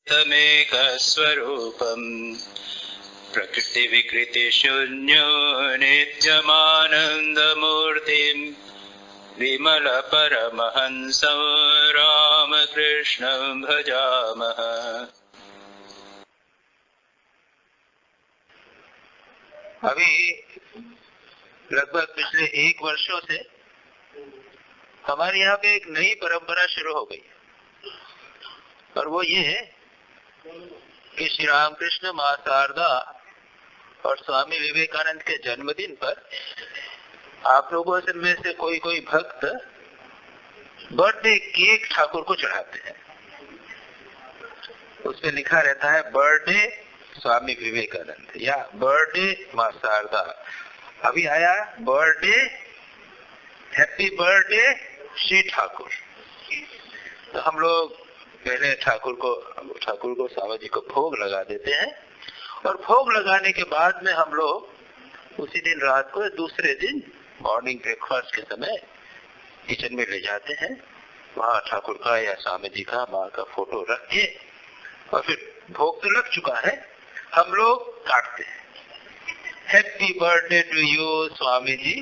तमेक स्वरूपम प्रकृति विकृति शून्यो नित्यमानंदमूर्तिम् विमल परमहंसं रामकृष्णं भजामः। अभी लगभग पिछले 1 वर्षों से हमारे यहाँ पे एक नई परंपरा शुरू हो गई और वो ये है कि श्री रामकृष्ण मां शारदा और स्वामी विवेकानंद के जन्मदिन पर आप लोगों में से कोई भक्त बर्थडे केक ठाकुर को चढ़ाते हैं। उस पे लिखा रहता है बर्थडे स्वामी विवेकानंद या बर्थडे मां शारदा। अभी आया birthday happy birthday Shri Thakur. तो हम लोग पहले ठाकुर को स्वामी जी को भोग लगा देते हैं और भोग लगाने के बाद में हम लोग उसी दिन रात को दूसरे दिन मॉर्निंग ब्रेकफास्ट के समय किचन में ले जाते हैं। वहाँ ठाकुर का या स्वामी जी का माँ का फोटो रख के और फिर भोग तो लग चुका है, हम लोग काटते हैं। Happy birthday to you Swami ji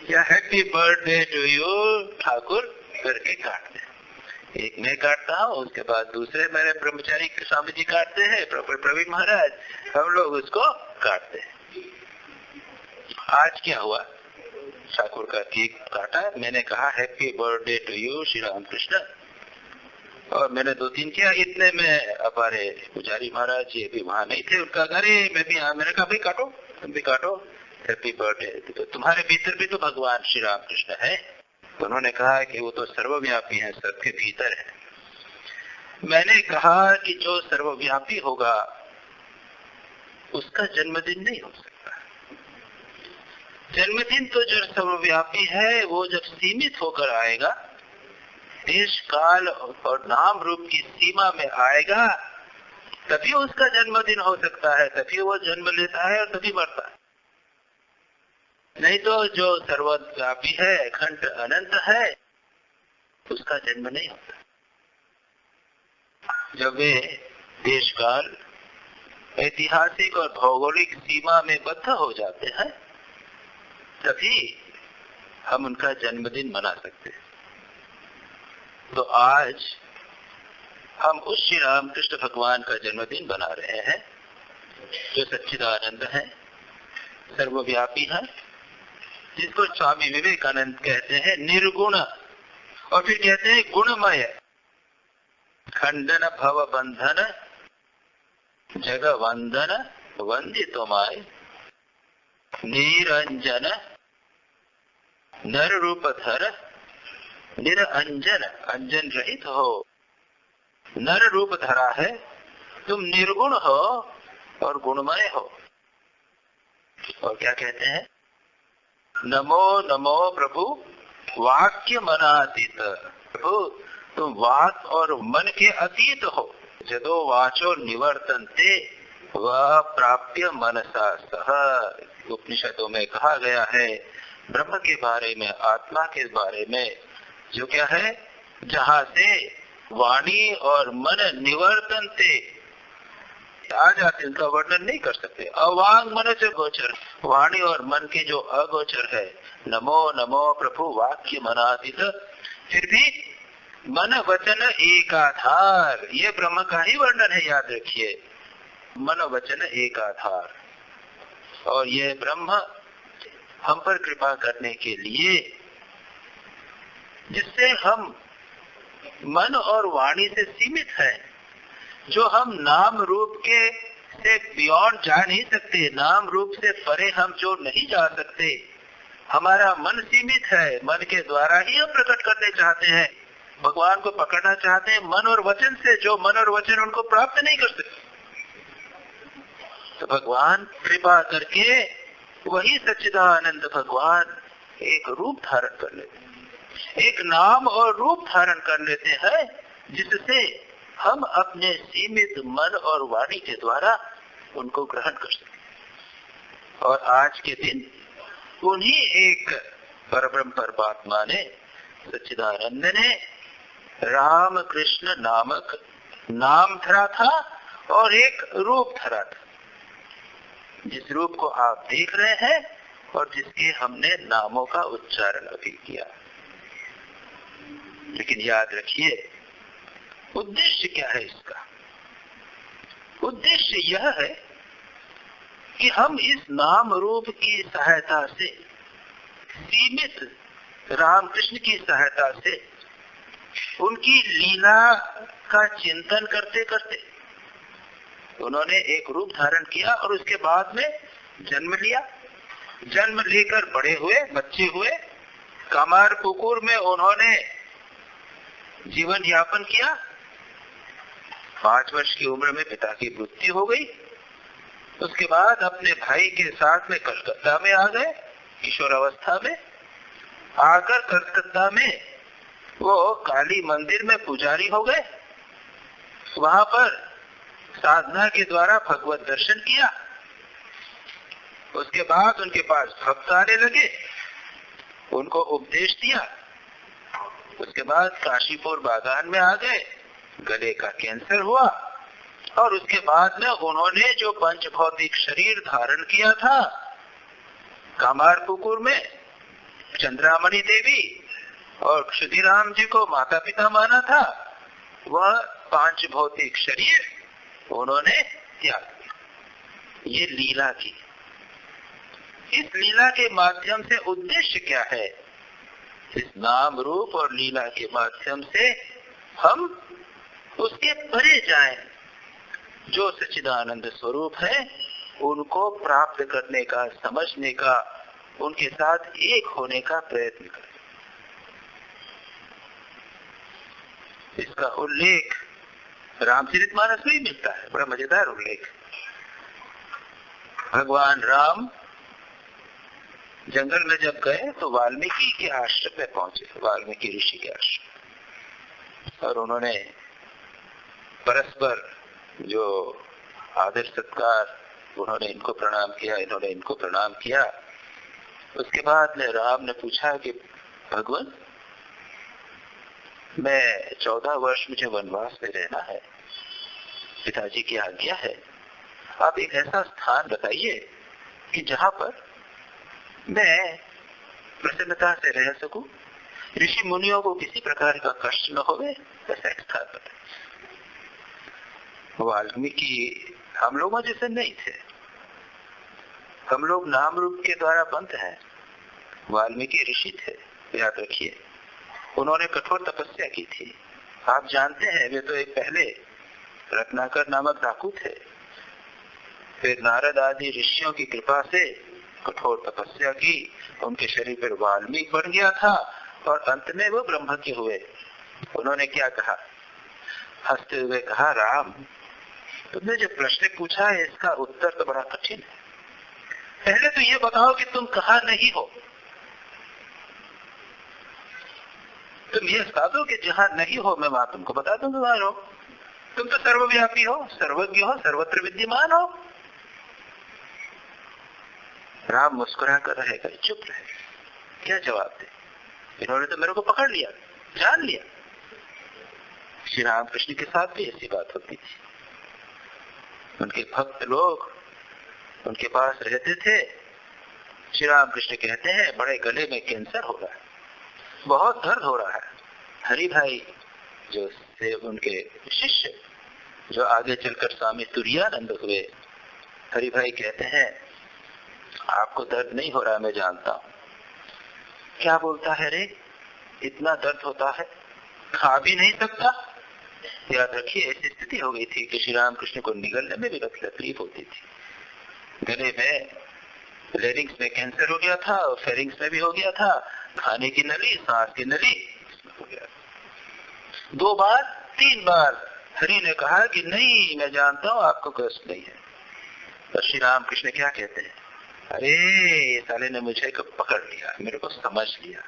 या happy birthday to you Thakur करके काटते हैं। एक मैं काटता हूँ, उसके बाद दूसरे मेरे ब्रह्मचारी के स्वामी जी काटते हैं, प्रवीण महाराज, हम लोग उसको काटते हैं। आज क्या हुआ, ठाकुर का केक काटा, मैंने कहा happy birthday to you Shri Ramakrishna और मैंने 2-3 किया। इतने में हमारे पुजारी महाराज जी अभी वहां नहीं थे, उनका अरे मैं भी मैंने कहा भाई काटो, तुम भी काटो हैप्पी बर्थडे। तो तुम्हारे भीतर भी तो भगवान श्री रामकृष्ण है। तो उन्होंने कहा कि वो तो सर्वव्यापी है, सबके भीतर है। मैंने कहा कि जो सर्वव्यापी होगा उसका जन्मदिन नहीं हो सकता। जन्मदिन तो जो सर्वव्यापी है वो जब सीमित होकर आएगा, देश काल और नाम रूप की सीमा में आएगा, तभी उसका जन्मदिन हो सकता है, तभी वो जन्म लेता है और तभी मरता है। नहीं तो जो सर्वव्यापी है, अखंड अनंत है, उसका जन्म नहीं होता। जब वे देश काल ऐतिहासिक और भौगोलिक सीमा में बद्ध हो जाते हैं, तभी हम उनका जन्मदिन मना सकते हैं। तो आज हम उस श्री रामकृष्ण भगवान का जन्मदिन बना रहे हैं जो सच्चिदानंद है, सर्वव्यापी है, जिसको स्वामी विवेकानंद कहते हैं निर्गुण और फिर कहते हैं गुणमय। खंडन भव बंधन जग वंदन वंदितोमाय निरंजन नर रूपधर निरंजन, अंजन रहित हो, नर रूप धरा है, तुम निर्गुण हो और गुणमय हो। और क्या कहते हैं, नमो नमो प्रभु वाक्य मनातीत। प्रभु तुम वाक और मन के अतीत हो। जदो वाचो निवर्तन्ते वह प्राप्य मनसा सह। उपनिषदों में कहा गया है ब्रह्म के बारे में, आत्मा के बारे में, जो क्या है, जहाँ से वाणी और मन निवर्तन्ते आ जाते, उनका वर्णन नहीं कर सकते। अवांग मन से गोचर, वाणी और मन के जो अगोचर है। नमो नमो प्रभु वाक्य मनातीत। फिर भी मन वचन एकाधार, ये ब्रह्म का ही वर्णन है, याद रखिए, मन वचन एकाधार। और ये ब्रह्म हम पर कृपा करने के लिए, जिससे हम मन और वाणी से सीमित है, जो हम नाम रूप के से बियॉन्ड जा नहीं सकते, नाम रूप से परे हम जो नहीं जा सकते, हमारा मन सीमित है, मन के द्वारा ही हम प्रकट करने चाहते हैं, भगवान को पकड़ना चाहते हैं मन और वचन से, जो मन और वचन उनको प्राप्त नहीं कर सकते। तो भगवान कृपा करके वही सच्चिदानंद भगवान एक रूप धारण कर लेते हैं, एक नाम और रूप धारण कर लेते हैं, जिससे हम अपने सीमित मन और वाणी के द्वारा उनको ग्रहण कर सकें। और आज के दिन उन्हीं एक परब्रह्म परमात्मा ने, सच्चिदानंद ने राम कृष्ण नामक नाम धरा था और एक रूप धरा था, जिस रूप को आप देख रहे हैं और जिसके हमने नामों का उच्चारण अभी किया। लेकिन याद रखिए, उद्देश्य क्या है इसका? उद्देश्य यह है कि हम इस नाम रूप की सहायता से, सीमित रामकृष्ण की सहायता से, उनकी लीला का चिंतन करते करते उन्होंने एक रूप धारण किया और उसके बाद में जन्म लिया। जन्म लेकर बड़े हुए, बच्चे हुए, कामार पुकुर में उन्होंने जीवन यापन किया। 5 वर्ष की उम्र में पिता की मृत्यु हो गई। उसके बाद अपने भाई के साथ में कलकत्ता में आ गए, किशोरावस्था में आकर कलकत्ता में वो काली मंदिर में पुजारी हो गए। वहां पर साधना के द्वारा भगवत दर्शन किया। उसके बाद उनके पास भक्त आने लगे, उनको उपदेश दिया। उसके बाद काशीपुर बागान में आ गए, गले का कैंसर हुआ और उसके बाद में उन्होंने जो पंच भौतिक शरीर धारण किया था कामार पुकुर में, चंद्रामणि देवी और क्षुदिराम जी को माता पिता माना था, वह 5 भौतिक शरीर उन्होंने त्याग दिया। ये लीला की। इस लीला के माध्यम से उद्देश्य क्या है? इस नाम रूप और लीला के माध्यम से हम उसके परे जाएं, जो सच्चिदानंद स्वरूप है उनको प्राप्त करने का, समझने का, उनके साथ एक होने का प्रयत्न करें। इसका उल्लेख रामचरितमानस में ही मिलता है, बड़ा मजेदार उल्लेख। भगवान राम जंगल में जब गए तो वाल्मीकि के आश्रम में पहुंचे, वाल्मीकि ऋषि के आश्रम, और उन्होंने परस्पर जो आदर सत्कार, उन्होंने इनको प्रणाम किया, इन्होंने इनको प्रणाम किया। उसके बाद में राम ने पूछा कि भगवान, मैं 14 वर्ष मुझे वनवास में रहना है, पिताजी की आज्ञा है, आप एक ऐसा स्थान बताइए कि जहां पर मैं प्रसन्नता से रह सकूं, ऋषि मुनियों को किसी प्रकार का कष्ट न होवे, ऐसा एक स्थान बताइए। वाल्मीकि हम लोगों जैसे नहीं थे, हम लोग नाम रूप के द्वारा बंध हैं, वाल्मीकि ऋषि थे, याद रखिए। उन्होंने कठोर तपस्या की थी, आप जानते हैं। वे तो एक पहले रत्नाकर नामक डाकू थे, फिर नारद आदि ऋषियों की कृपा से कठोर तपस्या की, उनके शरीर पर वाल्मीकि बन गया था और अंत में वो ब्रह्मज्ञ हुए। उन्होंने क्या कहा? हंसते हुए कहा, राम, तुमने जो प्रश्न पूछा है इसका उत्तर तो बड़ा कठिन है। पहले तो ये बताओ कि तुम कहाँ नहीं हो। तुम ये बता दो कि जहां नहीं हो मैं वहां तुमको बता दूंगा वहां रहो। तुम तो सर्वव्यापी हो, सर्वज्ञ हो, सर्वत्र विद्यमान हो। राम मुस्कुरा कर रहेगा, चुप रहे, क्या जवाब दे? इन्होंने तो मेरे को पकड़ लिया, जान लिया। श्री रामकृष्ण के साथ भी ऐसी बात होती थी। उनके भक्त लोग उनके पास रहते थे। श्री रामकृष्ण कहते हैं, बड़े गले में कैंसर हो रहा है, बहुत दर्द हो रहा है। हरि भाई जो से उनके शिष्य, जो आगे चलकर स्वामी तुरायानंद हुए, हरि भाई कहते हैं, आपको दर्द नहीं हो रहा, मैं जानता हूं। क्या बोलता है रे, इतना दर्द होता है, खा भी नहीं सकता। याद रखिए, ऐसी स्थिति हो गई थी कि श्री रामकृष्ण को निगलने में भी तकलीफ होती थी। गले में, लेरिंग्स में कैंसर हो गया था और फेरिंग्स में भी हो गया था, खाने की नली, सांस की नली हो गया। 2 बार 3 बार हरि ने कहा कि नहीं, मैं जानता हूं आपको कष्ट नहीं है। तो श्री रामकृष्ण क्या कहते हैं, अरे ये साले ने मुझे पकड़ लिया, मेरे को समझ लिया।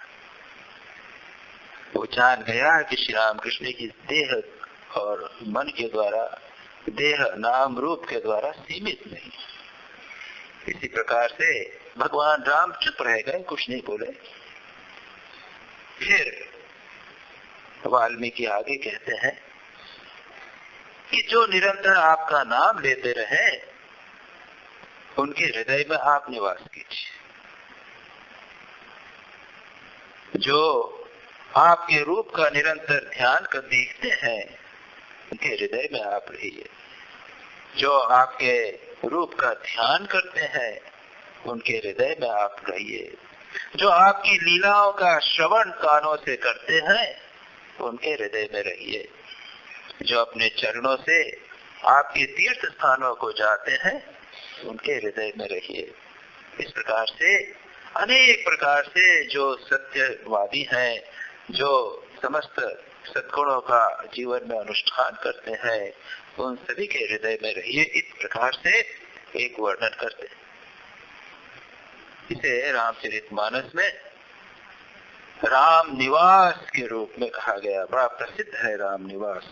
वो जान गया कि श्री रामकृष्ण की देह और मन के द्वारा, देह नाम रूप के द्वारा सीमित नहीं। इसी प्रकार से भगवान राम चुप रह गए, कुछ नहीं बोले। फिर वाल्मीकि आगे कहते हैं कि जो निरंतर आपका नाम लेते रहे उनके हृदय में आप निवास कीजिए, जो आपके रूप का निरंतर ध्यान कर देखते हैं उनके हृदय में आप रहिए, जो आपके रूप का ध्यान करते हैं उनके हृदय में आप रहिए, जो आपकी लीलाओं का श्रवण कानों से करते हैं उनके हृदय में रहिए, जो अपने चरणों से आपके तीर्थ स्थानों को जाते हैं उनके हृदय में रहिए। इस प्रकार से अनेक प्रकार से जो सत्यवादी हैं, जो समस्त सद्गुणों का जीवन में अनुष्ठान करते हैं, उन सभी के हृदय में रहिए। इस प्रकार से एक वर्णन करते हैं। इसे रामचरितमानस में राम निवास के रूप में कहा गया, बड़ा प्रसिद्ध है राम निवास।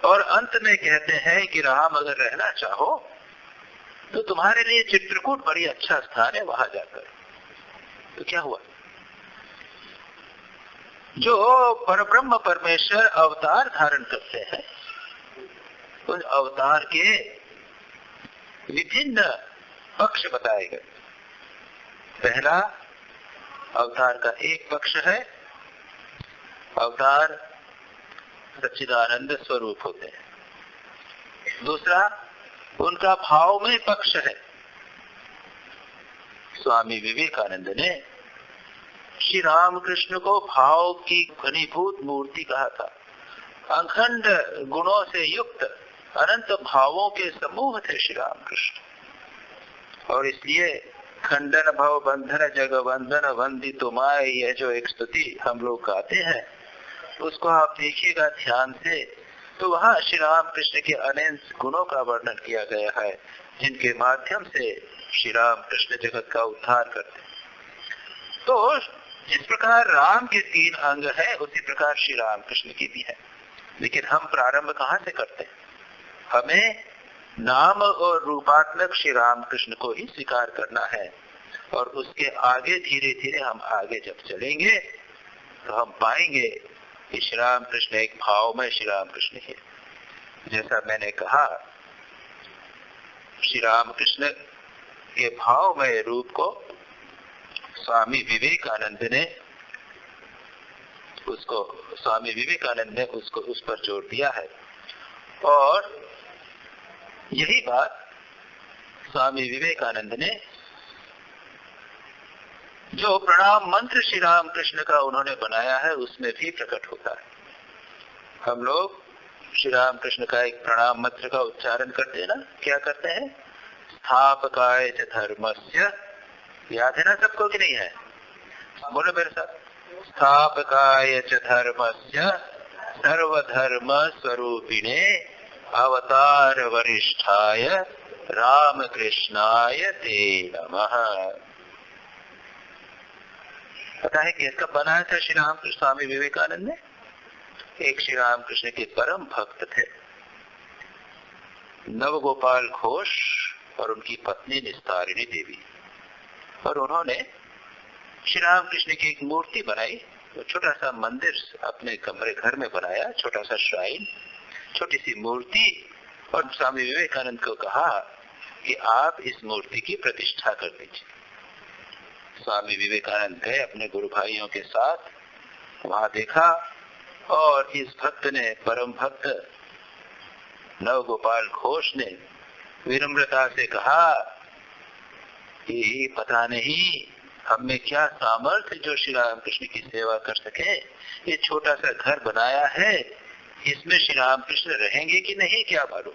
और अंत में कहते हैं कि राम अगर रहना चाहो तो तुम्हारे लिए चित्रकूट बड़ी अच्छा स्थान है, वहां जाकर। तो क्या हुआ, जो परब्रह्म परमेश्वर अवतार धारण करते हैं उन अवतार के विभिन्न पक्ष बताए गए। पहला अवतार का एक पक्ष है, अवतार सच्चिदानंद स्वरूप होते हैं। दूसरा उनका भावमय पक्ष है। स्वामी विवेकानंद ने श्री रामकृष्ण को भाव की घनीभूत मूर्ति कहा था। अखंड गुणों से युक्त अनंत भावों के समूह थे श्री रामकृष्ण। और इसलिए खंडन भव बंधन जग बंधन वंदितो माय, यह जो एक स्तुति हम लोग गाते हैं उसको आप देखिएगा ध्यान से, तो वहाँ श्री रामकृष्ण के अनंत गुणों का वर्णन किया गया है, जिनके माध्यम से श्री रामकृष्ण जगत का उद्धार करते हैं। तो जिस प्रकार राम के 3 अंग है उसी प्रकार श्री रामकृष्ण की भी है। लेकिन हम प्रारंभ कहाँ से करते हैं? हमें नाम और रूपात्मक श्री रामकृष्ण को ही स्वीकार करना है, और उसके आगे धीरे धीरे हम आगे जब चलेंगे तो हम पाएंगे कि श्री रामकृष्ण एक भावमय श्री रामकृष्ण है। जैसा मैंने कहा, श्री रामकृष्ण के भावमय रूप को स्वामी विवेकानंद ने उसको उस पर जोर दिया है। और यही बात स्वामी विवेकानंद ने जो प्रणाम मंत्र श्री रामकृष्ण का उन्होंने बनाया है उसमें भी प्रकट होता है। हम लोग श्री रामकृष्ण का एक प्रणाम मंत्र का उच्चारण करते हैं ना, क्या करते हैं? स्थापकाय च धर्मस्य, याद है ना सबको कि नहीं है? बोलो मेरे साथ, स्थापकाय च धर्मस्य सर्वधर्म स्वरूपिणे अवतार वरिष्ठाय रामकृष्णाय ते नमः। पता है किसका बनाया था श्री रामकृष्ण स्वामी विवेकानंद ने? एक श्री रामकृष्ण के परम भक्त थे, नवगोपाल घोष और उनकी पत्नी निस्तारिणी देवी। और उन्होंने श्री रामकृष्ण की एक मूर्ति बनाई, तो छोटा सा मंदिर अपने कमरे घर में बनाया, छोटा सा श्राइन, छोटी सी मूर्ति। और स्वामी विवेकानंद को कहा कि आप इस मूर्ति की प्रतिष्ठा कर दीजिए। स्वामी विवेकानंद गए अपने गुरु भाइयों के साथ, वहां देखा और इस भक्त ने, परम भक्त नवगोपाल घोष ने विनम्रता से कहा कि पता नहीं हम में क्या सामर्थ्य जो श्री रामकृष्ण की सेवा कर सके। ये छोटा सा घर बनाया है, इसमें श्री रामकृष्ण रहेंगे कि नहीं क्या मालूम।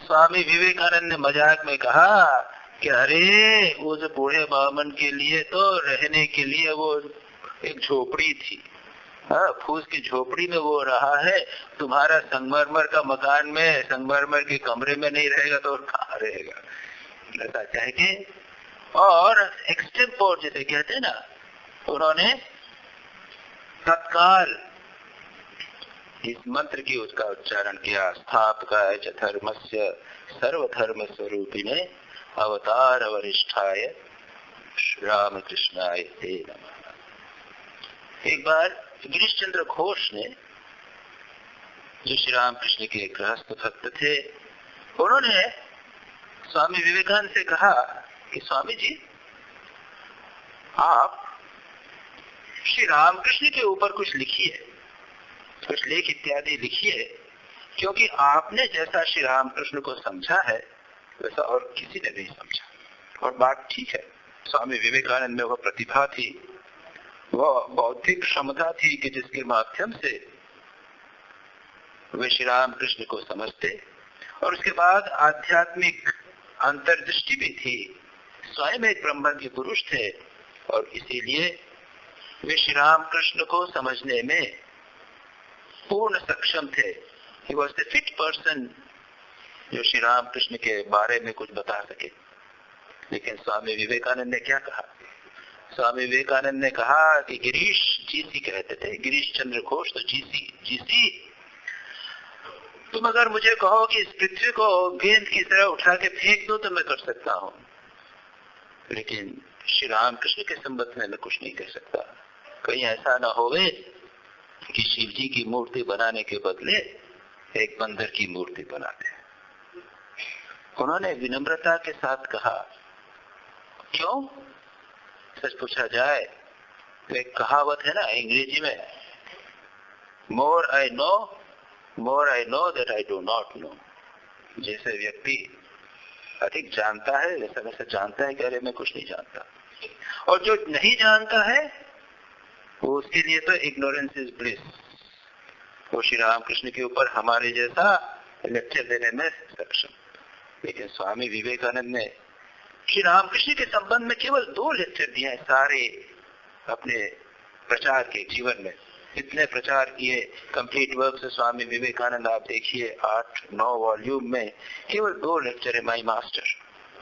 स्वामी विवेकानंद ने मजाक में कहा कि अरे उस बूढ़े बामन के लिए तो रहने के लिए वो एक झोपड़ी थी, फूस की झोपड़ी में वो रहा है। तुम्हारा संगमरमर का मकान में, संगमरमर के कमरे में नहीं रहेगा तो कहाँ रहेगा। ऐसा चाहिए। और एक्सटेम्पोर जिसे कहते हैं ना, उन्होंने तत्काल इस मंत्र की उसका उच्चारण किया, स्थापकाय च धर्मस्य सर्वधर्म स्वरूपिणे अवतार वरिष्ठाय रामकृष्णाय ते नमः। एक बार गिरीश चंद्र घोष ने जो श्री राम कृष्ण के गृहस्थ भक्त थे, उन्होंने स्वामी विवेकानंद से कहा कि स्वामी जी, आप श्री रामकृष्ण के ऊपर कुछ लिखिए, कुछ लेख इत्यादि लिखिए, क्योंकि आपने जैसा श्री रामकृष्ण को समझा है वैसा और किसी ने नहीं समझा। और बात ठीक है, स्वामी विवेकानंद में वह प्रतिभा थी, वह बौद्धिक क्षमता थी कि जिसके माध्यम से वे श्री रामकृष्ण को समझते, और उसके बाद आध्यात्मिक अंतर्दृष्टि भी थी, स्वयं एक ब्रह्मज्ञ पुरुष थे, और इसीलिए वे श्री रामकृष्ण को समझने में पूर्ण सक्षम थे। He was the fit person जो श्री रामकृष्ण के बारे में कुछ बता सके। लेकिन स्वामी विवेकानंद ने क्या कहा? स्वामी विवेकानंद ने कहा कि गिरीश, जीसी कहते थे, गिरीश चंद्र घोष, तो जीसी, तुम अगर मुझे कहो कि इस पृथ्वी को गेंद की तरह उठा के फेंक दो तो मैं कर सकता हूं, लेकिन श्री रामकृष्ण के संबंध में मैं कुछ नहीं कह सकता। कहीं ऐसा ना होवे कि शिव जी की मूर्ति बनाने के बदले एक बंदर की मूर्ति बना दे। उन्होंने विनम्रता के साथ कहा, क्यों? सच पूछा जाए तो एक कहावत है ना अंग्रेजी में, more I know that I do not know. जैसे व्यक्ति अधिक जानता है वैसा वैसा जानता है कि अरे मैं कुछ नहीं जानता, और जो नहीं जानता है वो उसके लिए तो इग्नोरेंस इज ब्लिस। वो श्री रामकृष्ण के ऊपर हमारे जैसा लेक्चर देने में सक्षम। लेकिन स्वामी विवेकानंद ने श्री रामकृष्ण के संबंध में केवल 2 लेक्चर दिए हैं सारे अपने प्रचार के जीवन में। इतने प्रचार किए, कंप्लीट वर्क से स्वामी विवेकानंद आप देखिए 8-9 वॉल्यूम में केवल 2 लेक्चर है, माई मास्टर,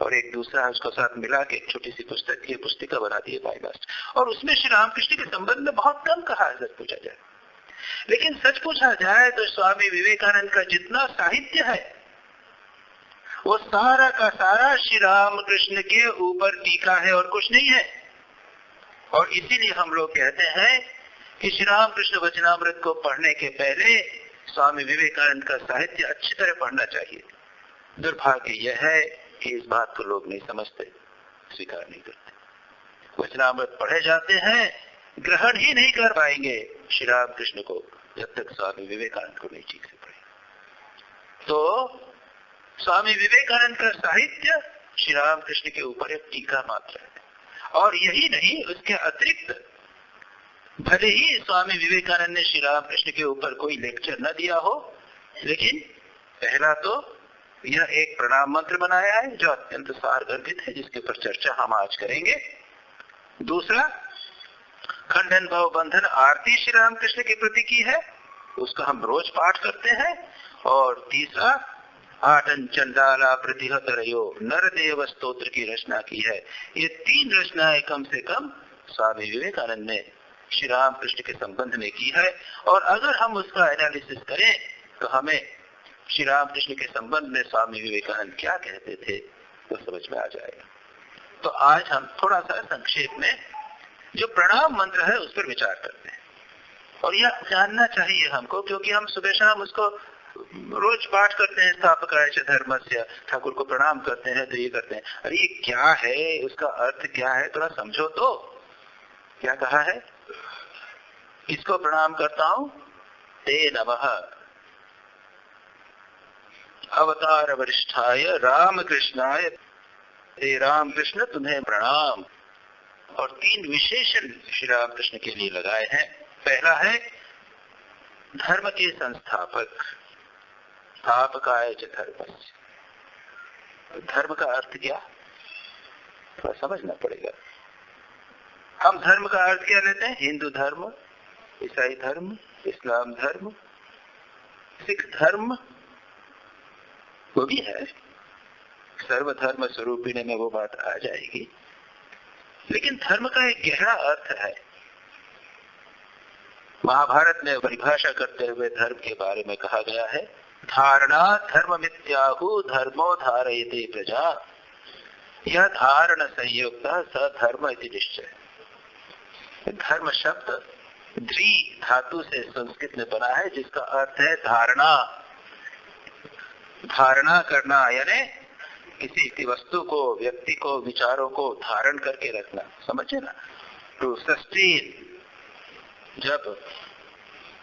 और एक दूसरा उसको साथ मिला के एक छोटी सी पुस्तक की पुस्तिका बना दी है, माई मास्टर। और उसमें श्री रामकृष्ण के संबंध में बहुत कम कहा है, सच पूछा जाए। लेकिन सच पूछा जाए तो स्वामी विवेकानंद का जितना साहित्य है वो सारा का सारा श्री रामकृष्ण के ऊपर टीका है और कुछ नहीं है। और इसीलिए हम लोग कहते हैं कि श्री रामकृष्ण वचनामृत को पढ़ने के पहले स्वामी विवेकानंद का साहित्य अच्छी तरह पढ़ना चाहिए। दुर्भाग्य यह है कि इस बात को लोग नहीं समझते, स्वीकार नहीं करते। वचनामृत पढ़े जाते हैं, ग्रहण ही नहीं कर पाएंगे श्री रामकृष्ण को जब तक स्वामी विवेकानंद को नहीं ठीक से पढ़े। तो स्वामी विवेकानंद का साहित्य श्री रामकृष्ण के ऊपर एक टीका मात्र है। और यही नहीं, उसके अतिरिक्त भले ही स्वामी विवेकानंद ने श्री रामकृष्ण के ऊपर कोई लेक्चर न दिया हो, लेकिन पहला तो यह एक प्रणाम मंत्र बनाया है जो अत्यंत सारगर्भित है, जिसके ऊपर चर्चा हम आज करेंगे। दूसरा, खंडन भव बंधन आरती श्री रामकृष्ण के प्रति की है, उसका हम रोज पाठ करते हैं। और तीसरा, आटन चंडाला प्रतिहत रयो नरदेव स्तोत्र की रचना की है। ये 3 रचनाएं कम से कम स्वामी विवेकानंद ने श्री रामकृष्ण के संबंध में की है। और अगर हम उसका एनालिसिस करें तो हमें श्री रामकृष्ण के संबंध में स्वामी विवेकानंद क्या कहते थे वो समझ में आ जाएगा। तो आज हम थोड़ा सा संक्षेप में जो प्रणाम मंत्र है उस पर विचार करते हैं। और यह जानना चाहिए हमको, क्योंकि हम सुबह शाम उसको रोज पाठ करते हैं, स्थापकाय च धर्मस्य, ठाकुर को प्रणाम करते हैं तो ये करते हैं। अरे ये क्या है, उसका अर्थ क्या है, थोड़ा समझो तो। क्या कहा है? किसको प्रणाम करता हूं? ते नमः अवतार वरिष्ठाय रामकृष्णाय, ते रामकृष्ण तुम्हें प्रणाम। और 3 विशेषण श्री रामकृष्ण के लिए लगाए हैं। पहला है धर्म के संस्थापक, स्थापकाय च धर्मस्य। धर्म का अर्थ क्या, थोड़ा समझना पड़ेगा। हम धर्म का अर्थ क्या लेते हैं? हिंदू धर्म, ईसाई धर्म, इस्लाम धर्म, सिख धर्म, वो भी है, सर्वधर्म स्वरूपिणी में वो बात आ जाएगी। लेकिन धर्म का एक गहरा अर्थ है। महाभारत में परिभाषा करते हुए धर्म के बारे में कहा गया है, धारणा धर्म मित्याहु धर्मो धारयते प्रजा, यह धारण संयुक्त स धर्म इति निश्चय। धर्म शब्द ध्री धातु से संस्कृत में बना है, जिसका अर्थ है धारणा। धारणा करना यानी किसी वस्तु को, व्यक्ति को, विचारों को धारण करके रखना, समझे ना। To sustain. जब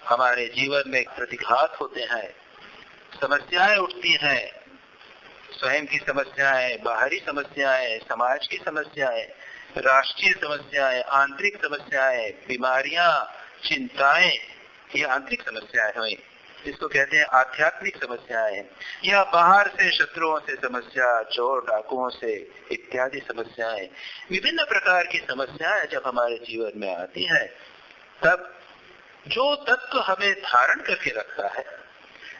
हमारे जीवन में प्रतिघात होते हैं, समस्याएं उठती हैं, स्वयं की समस्याएं, बाहरी समस्याएं, समाज की समस्याएं, राष्ट्रीय समस्याएं, आंतरिक समस्याएं, बीमारियां, चिंताएं, ये आंतरिक समस्याएं हुई, जिसको कहते हैं आध्यात्मिक समस्याएं, या बाहर से शत्रुओं से समस्या, चोर डाकुओं से इत्यादि समस्याएं, विभिन्न प्रकार की समस्याएं जब हमारे जीवन में आती हैं, तब जो तत्व हमें धारण करके रखता है,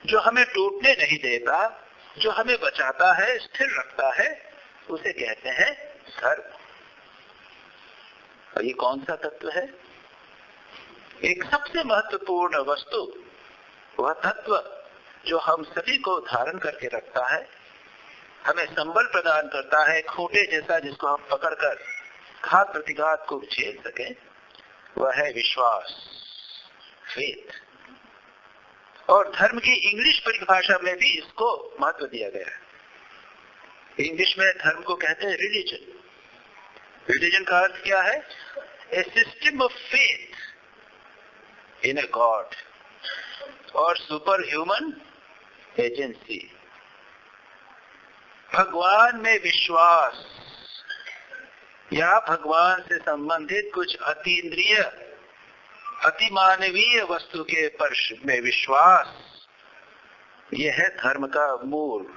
जो हमें टूटने नहीं देता, जो हमें बचाता है, स्थिर रखता है, उसे कहते हैं धर्म। और ये कौन सा तत्व है? एक सबसे महत्वपूर्ण वस्तु, वह तत्व जो हम सभी को धारण करके रखता है, हमें संबल प्रदान करता है, खूंटे जैसा, जिसको हम पकड़कर घात प्रतिघात को झेल सके, वह है विश्वास, फेथ। और धर्म की इंग्लिश परिभाषा में भी इसको महत्व दिया गया है। इंग्लिश में धर्म को कहते हैं रिलीजन। रिलीजन का अर्थ क्या है? A system of faith in a god और सुपर ह्यूमन एजेंसी। भगवान में विश्वास या भगवान से संबंधित कुछ अतीन्द्रिय, अतिमानवीय वस्तु के स्पर्श में विश्वास, यह है धर्म का मूल।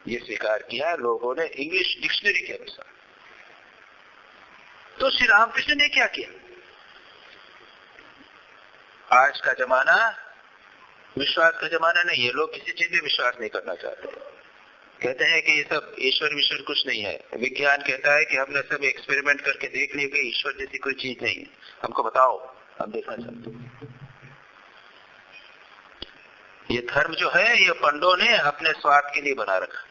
ये स्वीकार किया लोगों ने इंग्लिश डिक्शनरी के अनुसार। तो श्री रामकृष्ण ने क्या किया? आज का जमाना विश्वास का जमाना नहीं है। लोग किसी चीज में विश्वास नहीं करना चाहते, कहते हैं कि ये सब ईश्वर विश्वर कुछ नहीं है। विज्ञान कहता है कि हमने सब एक्सपेरिमेंट करके देख लिया कि ईश्वर जैसी कोई चीज नहीं है, हमको बताओ, हम देखना चाहते हैं। ये धर्म जो है, ये पंडों ने अपने स्वार्थ के लिए बना रखा।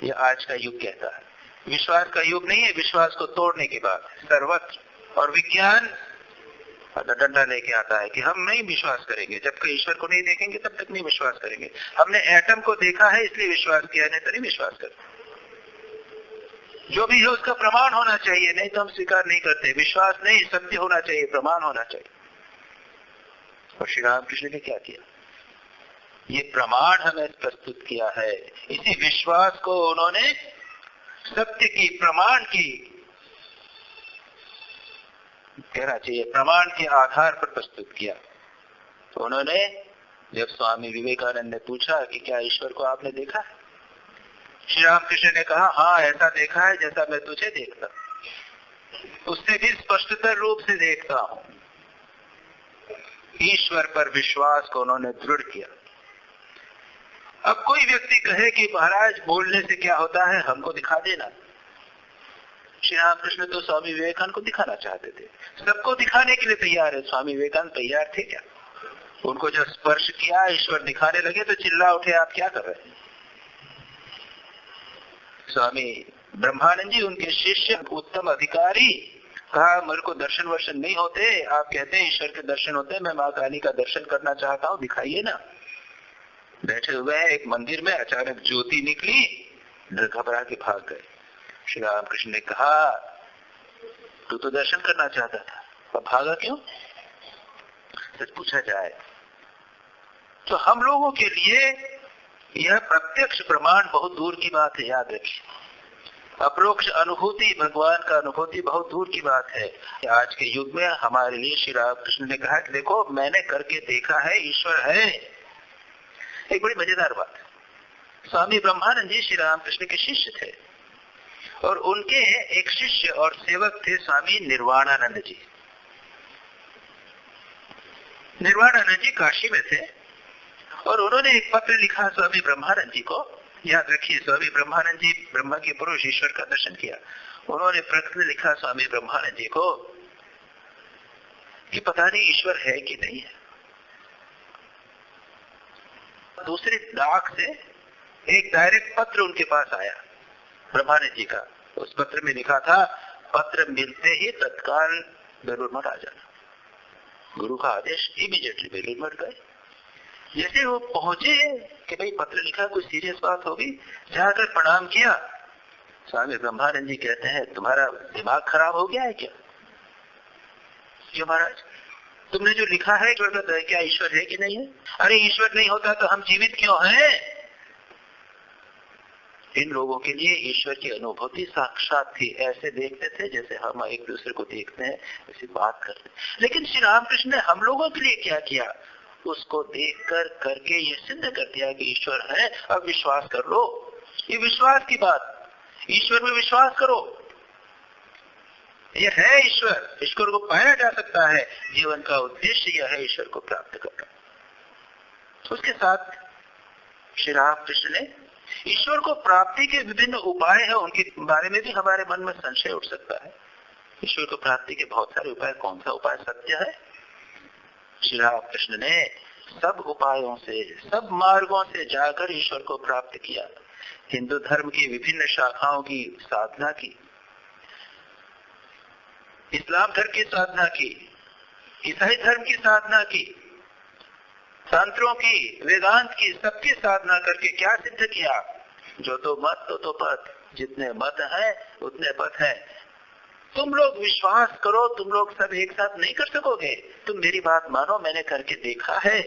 ये आज का युग कहता है विश्वास का युग नहीं है, विश्वास को तोड़ने की बात है सर्वत्र। और विज्ञान डंडा लेके आता है कि हम नहीं विश्वास करेंगे, जब तक ईश्वर को नहीं देखेंगे तब तक नहीं विश्वास करेंगे। हमने एटम को देखा है इसलिए विश्वास किया, नहीं तो नहीं विश्वास करते। जो भी है उसका प्रमाण होना चाहिए, नहीं तो हम स्वीकार नहीं करते। विश्वास नहीं, सत्य होना चाहिए, प्रमाण होना चाहिए। और श्री रामकृष्ण ने क्या किया? ये प्रमाण हमें प्रस्तुत किया है। इसी विश्वास को उन्होंने सत्य की, प्रमाण की, कहना चाहिए प्रमाण के आधार पर प्रस्तुत किया। तो उन्होंने, जब स्वामी विवेकानंद ने पूछा कि क्या ईश्वर को आपने देखा है, श्री रामकृष्ण ने कहा हाँ, ऐसा देखा है जैसा मैं तुझे देखता, उससे भी स्पष्टतर रूप से देखता हूं। ईश्वर पर विश्वास को उन्होंने दृढ़ किया। अब कोई व्यक्ति कहे कि महाराज बोलने से क्या होता है, हमको दिखा देना। श्री रामकृष्ण तो स्वामी विवेकानंद को दिखाना चाहते थे, सबको दिखाने के लिए तैयार है। स्वामी विवेकानंद तैयार थे क्या? उनको जब स्पर्श किया, ईश्वर दिखाने लगे तो चिल्ला उठे, आप क्या कर रहे हैं? स्वामी ब्रह्मानंद जी, उनके शिष्य, उत्तम अधिकारी, कहा मेरे को दर्शन वर्शन नहीं होते, आप कहते हैं ईश्वर के दर्शन होते हैं, मैं माँ काली का दर्शन करना चाहता हूँ, दिखाइए ना। बैठे हुए हैं एक मंदिर में, अचानक ज्योति निकली, घबरा के भाग गए। श्री रामकृष्ण ने कहा तू तो दर्शन करना चाहता था, अब भागा क्यों? सच पूछा जाए तो हम लोगों के लिए यह प्रत्यक्ष प्रमाण बहुत दूर की बात है, याद रखिए। अप्रोक्ष अनुभूति, भगवान का अनुभूति बहुत दूर की बात है। आज के युग में हमारे लिए श्री रामकृष्ण ने कहा कि देखो मैंने करके देखा है, ईश्वर है। एक बड़ी मजेदार बात है, स्वामी ब्रह्मानंद जी श्री रामकृष्ण के शिष्य थे और उनके एक शिष्य और सेवक थे स्वामी निर्वाणानंद जी। निर्वाणानंद जी काशी में थे और उन्होंने एक पत्र लिखा स्वामी ब्रह्मानंद जी को। याद रखिए, स्वामी ब्रह्मानंद जी ब्रह्मा के पुरुष, ईश्वर का दर्शन किया। उन्होंने पत्र लिखा स्वामी ब्रह्मानंद जी को कि पता नहीं ईश्वर है कि नहीं है। दूसरे डाक से एक डायरेक्ट पत्र उनके पास आया ब्रह्मानंद जी का। उस पत्र में लिखा था, पत्र मिलते ही तत्काल बेलूर मठ आ जाना। गुरु का आदेश, इमीडिएटली बेलूर मठ गए। जैसे वो पहुंचे कि भाई पत्र लिखा, कोई सीरियस बात होगी, जाकर प्रणाम किया। स्वामी ब्रह्मानंद जी कहते हैं तुम्हारा दिमाग खराब हो गया है क्या? क्यों महाराज, तुमने जो लिखा है क्या ईश्वर है कि नहीं है? अरे ईश्वर नहीं होता तो हम जीवित क्यों हैं? इन लोगों के लिए ईश्वर की अनुभूति साक्षात थी। ऐसे देखते थे जैसे हम एक दूसरे को देखते हैं, ऐसी बात करते। लेकिन श्री रामकृष्ण ने हम लोगों के लिए क्या किया? उसको देखकर करके ये सिद्ध कर दिया कि ईश्वर है, अब विश्वास कर लो। ये विश्वास की बात, ईश्वर में विश्वास करो। यह है ईश्वर, ईश्वर को पाया जा सकता है। जीवन का उद्देश्य यह है ईश्वर को प्राप्त करना। उसके साथ श्री रामकृष्ण ने ईश्वर को प्राप्ति के विभिन्न उपाय हैं, उनके बारे में भी हमारे मन में संशय उठ सकता है। ईश्वर को प्राप्ति के बहुत सारे उपाय, कौन सा उपाय सत्य है? श्री रामकृष्ण ने सब उपायों से, सब मार्गों से जाकर ईश्वर को प्राप्त किया। हिंदू धर्म की विभिन्न शाखाओं की साधना की, इस्लाम धर्म की साधना की, ईसाई धर्म की साधना की, तंत्रों की, वेदांत की, सबकी साधना करके क्या सिद्ध किया? जो तो मत तो पथ, जितने मत है उतने पथ है। तुम लोग विश्वास करो, तुम लोग सब एक साथ नहीं कर सकोगे। तुम मेरी बात मानो, मैंने करके देखा है।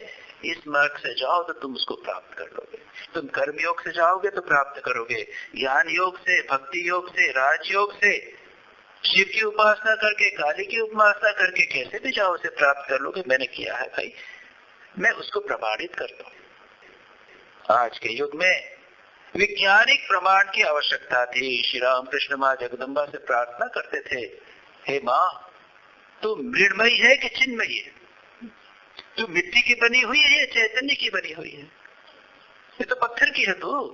इस मार्ग से जाओ तो तुम उसको प्राप्त कर लोगे। तुम कर्म योग से जाओगे तो प्राप्त करोगे, ज्ञान योग से, भक्ति योग से, राजयोग से, शिव की उपासना करके, काली की उपासना करके, कैसे भी जाओ उसे प्राप्त कर लोगे। मैंने किया है भाई, मैं उसको प्रमाणित करता हूं। आज के युग में वैज्ञानिक प्रमाण की आवश्यकता थी। श्री रामकृष्ण माँ जगदम्बा से प्रार्थना करते थे, हे माँ, तू मृण्मयी है कि चिन्मयी है? तू मिट्टी की बनी हुई है या चैतन्य की बनी हुई है? ये तो पत्थर की है तू,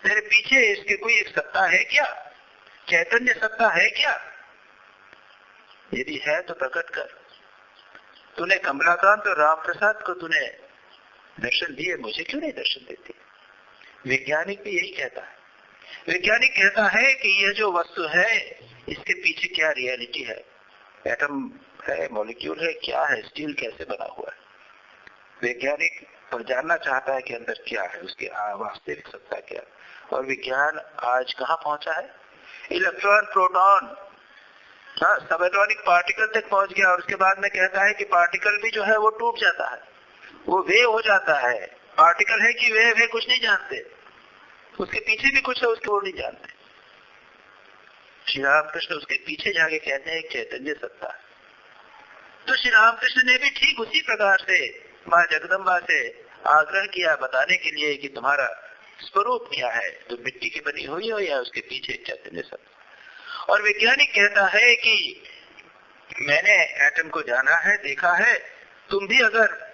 तेरे पीछे इसके कोई एक सत्ता है क्या? चैतन्य सत्ता है क्या? यदि है तो प्रकट कर। तूने कमलाकांत और राम प्रसाद को तूने दर्शन दिए, मुझे क्यों नहीं दर्शन देती? वैज्ञानिक भी यही कहता है। वैज्ञानिक कहता है कि यह जो वस्तु है इसके पीछे क्या रियलिटी है, एटम है, मॉलिक्यूल है, क्या है, स्टील कैसे बना हुआ है। वैज्ञानिक पर जानना चाहता है कि अंदर क्या है, उसकी वास्तविक सत्ता क्या है। और विज्ञान आज कहाँ पहुंचा है? इलेक्ट्रॉन, प्रोटॉन, सब एटॉमिक पार्टिकल तक पहुंच गया। और उसके बाद में कहता है कि पार्टिकल भी जो है वो टूट जाता है, वो वेव हो जाता है। पार्टिकल है कि वेव है कुछ नहीं जानते, उसके पीछे भी कुछ है उसके वो नहीं जानते। श्री रामकृष्ण उसके पीछे जाके कहते हैं चैतन्य सत्ता। तो श्री रामकृष्ण ने भी ठीक उसी प्रकार से माँ जगदम्बा से आग्रह किया बताने के लिए कि तुम्हारा स्वरूप क्या है, तो मिट्टी की बनी हुई हो या उसके पीछे चैतन्य सत्ता। और वैज्ञानिक कहता है कि मैंने एटम को जाना है, देखा है। तुम भी अगर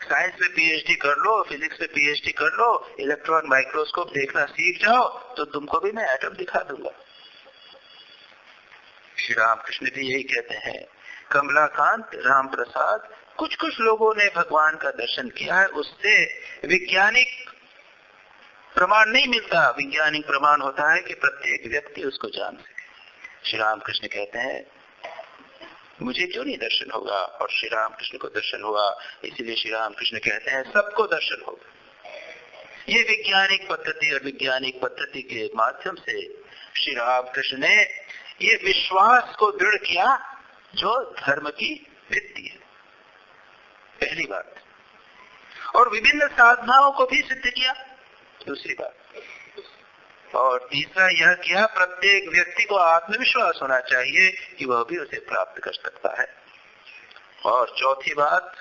साइंस में पीएचडी कर लो, फिजिक्स में पीएचडी कर लो, इलेक्ट्रॉन माइक्रोस्कोप देखना सीख जाओ, तो तुमको भी मैं एटम दिखा दूंगा। श्री रामकृष्ण भी यही कहते हैं। कमलाकांत, राम प्रसाद, कुछ लोगों ने भगवान का दर्शन किया है, उससे वैज्ञानिक प्रमाण नहीं मिलता। वैज्ञानिक प्रमाण होता है कि प्रत्येक व्यक्ति उसको जान सके। श्री रामकृष्ण कहते हैं मुझे क्यों नहीं दर्शन होगा? और श्री रामकृष्ण को दर्शन हुआ, इसीलिए श्री रामकृष्ण कहते हैं सबको दर्शन होगा। ये वैज्ञानिक पद्धति और वैज्ञानिक पद्धति के माध्यम से श्री रामकृष्ण ने ये विश्वास को दृढ़ किया जो धर्म की भित्ति है, पहली बात। और विभिन्न साधनाओं को भी सिद्ध किया, दूसरी बात। और तीसरा यह किया प्रत्येक व्यक्ति को आत्मविश्वास होना चाहिए कि वह भी उसे प्राप्त कर सकता है। और चौथी बात,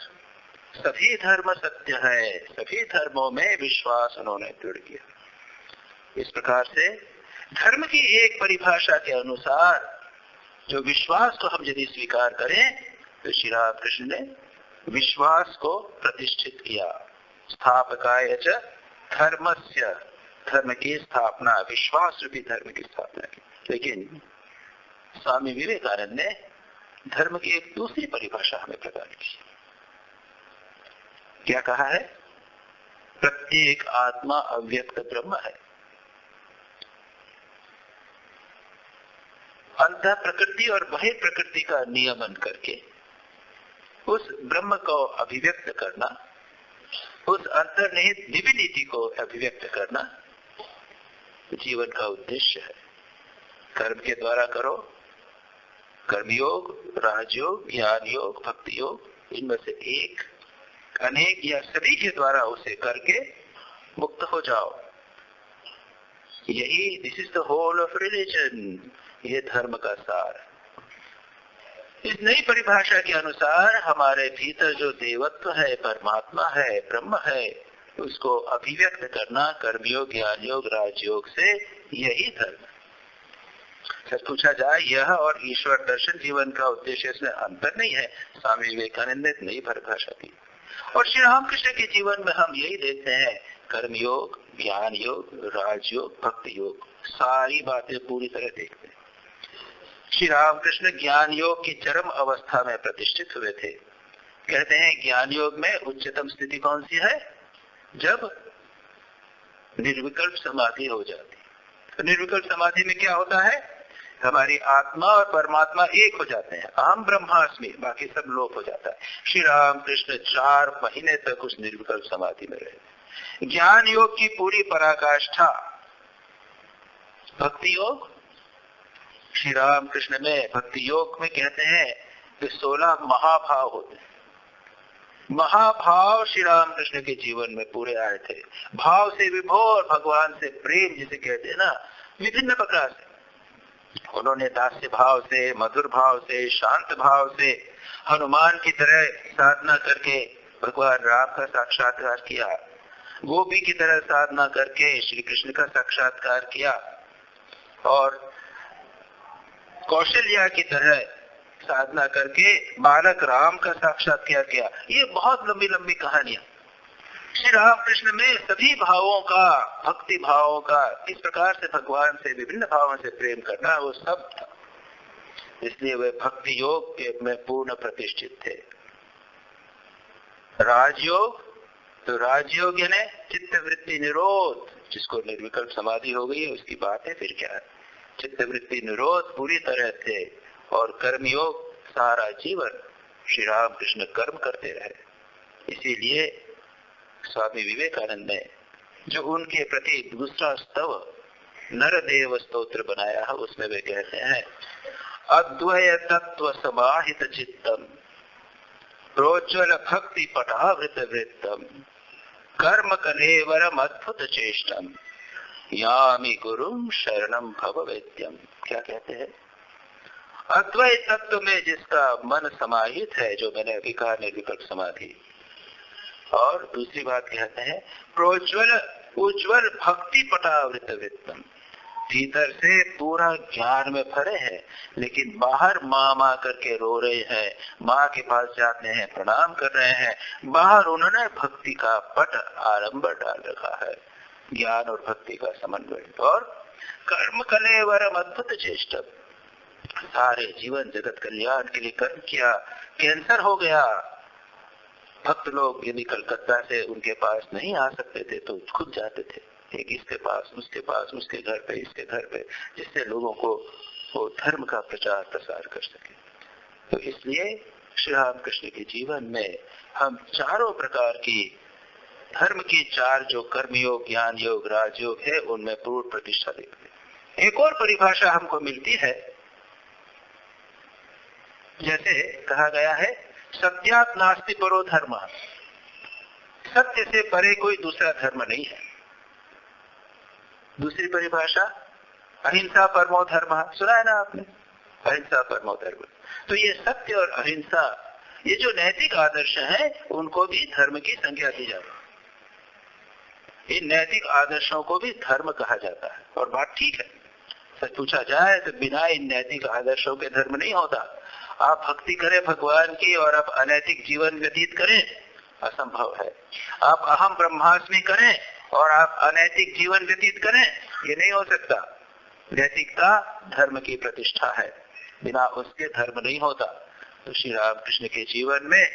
सभी धर्म सत्य है, सभी धर्मों में विश्वास उन्होंने दृढ़ किया। इस प्रकार से धर्म की एक परिभाषा के अनुसार जो विश्वास को हम यदि स्वीकार करें तो श्री रामकृष्ण ने विश्वास को प्रतिष्ठित किया। स्थापकाय च धर्मस्य, धर्म की स्थापना, विश्वास रूपी धर्म की स्थापना की। लेकिन स्वामी विवेकानंद ने धर्म की एक दूसरी परिभाषा हमें प्रदान की। क्या कहा है? प्रत्येक आत्मा अव्यक्त ब्रह्म है। अंतः प्रकृति और बाह्य प्रकृति का नियमन करके उस ब्रह्म को अभिव्यक्त करना, उस अंतर्निहित डिविनिटी को अभिव्यक्त करना जीवन का उद्देश्य है। कर्म के द्वारा करो, कर्मयोग, राजयोग, ज्ञान योग, भक्ति योग, इनमें से एक, अनेक या सभी के द्वारा उसे करके मुक्त हो जाओ। यही this is the whole of religion, ये धर्म का सार। इस नई परिभाषा के अनुसार हमारे भीतर जो देवत्व है, परमात्मा है, ब्रह्म है, उसको अभिव्यक्त करना कर्मयोग, ज्ञान योग, राजयोग से, यही धर्म। सच पूछा जाए, यह और ईश्वर दर्शन जीवन का उद्देश्य, इसमें अंतर नहीं है। स्वामी विवेकानंद ने नई परिभाषा की और श्री रामकृष्ण के जीवन में हम यही देखते हैं, कर्मयोग, ज्ञान योग, राजयोग, भक्ति योग, सारी बातें पूरी तरह देखते हैं। श्री रामकृष्ण ज्ञान योग की चरम अवस्था में प्रतिष्ठित हुए थे। कहते हैं ज्ञान योग में उच्चतम स्थिति कौन सी है? जब निर्विकल्प समाधि हो जाती। तो निर्विकल्प समाधि में क्या होता है? हमारी आत्मा और परमात्मा एक हो जाते हैं, अहम ब्रह्मास्मि, बाकी सब लोप हो जाता है। श्री रामकृष्ण 4 महीने तक उस निर्विकल्प समाधि में रहे। ज्ञान योग की पूरी पराकाष्ठा। भक्ति योग, श्री रामकृष्ण में भक्ति योग में कहते हैं कि 16 महाभाव होते हैं। महाभाव श्री रामकृष्ण के जीवन में पूरे आए थे। भाव से विभोर, भगवान से प्रेम जिसे कहते हैं ना, विभिन्न प्रकार से उन्होंने दास्य भाव से, मधुर भाव से, शांत भाव से, हनुमान की तरह साधना करके भगवान राम का साक्षात्कार किया, गोपी की तरह साधना करके श्री कृष्ण का साक्षात्कार किया, और कौशल्या की तरह साधना करके बालक राम का साक्षात्कार किया। ये बहुत लंबी लंबी कहानियां। श्री रामकृष्ण में सभी भावों का, भक्ति भावों का, इस प्रकार से भगवान से विभिन्न भावों से प्रेम करना, वो सब था। इसलिए वे भक्ति योग में पूर्ण प्रतिष्ठित थे। राजयोग, तो राजयोग यानी चित्त वृत्ति निरोध, जिसको निर्विकल्प समाधि हो गई है उसकी बात है। फिर क्या है? चित्त वृत्ति निरोध पूरी तरह थे। और कर्मयोग, सारा जीवन श्री रामकृष्ण कर्म करते रहे। इसीलिए स्वामी विवेकानंद ने जो उनके प्रति दूसरा स्तव नरदेव स्तोत्र बनाया है, उसमें वे कहते हैं, अद्वय तत्व समाहित चित्तम प्रोज्वल भक्ति पटावृत वृत्तम कर्म कलेवरम अद्भुत चेष्टम यामि गुरुम शरणम भव वेद्यम। क्या कहते हैं? अद्वय तत्व में जिसका मन समाहित है, जो मैंने अभी कहा निर्विकल्प समाधि। और दूसरी बात कहते हैं, प्रोज्वल उज्ज्वल भक्ति पटावृत वृत्तम, भीतर से पूरा ज्ञान में भरे हैं, लेकिन बाहर माँ माँ करके रो रहे हैं, माँ के पास जाते हैं, प्रणाम कर रहे हैं, बाहर उन्होंने भक्ति का पट आरंभ डाल रखा है, ज्ञान और भक्ति का समन्वय। और कर्म कलेवरम अद्भुत चेष्टम, सारे जीवन जगत कल्याण के लिए कर्म किया। कैंसर हो गया, भक्त लोग यदि कलकत्ता से उनके पास नहीं आ सकते थे तो खुद जाते थे, एक इसके पास, उसके पास, उसके घर पे, इसके घर पे, जिससे लोगों को वो धर्म का प्रचार प्रसार कर सके। तो इसलिए श्री रामकृष्ण के जीवन में हम चारों प्रकार की धर्म की 4 जो कर्मयोग, ज्ञान योग, राजयोग है, उनमें पूर्ण प्रतिष्ठा देखते हैं। एक और परिभाषा हमको मिलती है, जैसे कहा गया है, सत्यात् नास्ति परो धर्म, सत्य से परे कोई दूसरा धर्म नहीं है। दूसरी परिभाषा, अहिंसा परमो धर्म, सुना है ना आपने? अहिंसा परमो धर्म। तो ये सत्य और अहिंसा, ये जो नैतिक आदर्श है, उनको भी धर्म की संज्ञा दी जाती है। इन नैतिक आदर्शों को भी धर्म कहा जाता है। और बात ठीक है, सच पूछा जाए तो बिना इन नैतिक आदर्शों के धर्म नहीं होता। आप भक्ति करें भगवान की और आप अनैतिक जीवन व्यतीत करें, असंभव है। आप अहम ब्रह्मास्मि करें और आप अनैतिक जीवन व्यतीत करें, ये नहीं हो सकता। नैतिकता धर्म की प्रतिष्ठा है, बिना उसके धर्म नहीं होता। तो श्री रामकृष्ण के जीवन में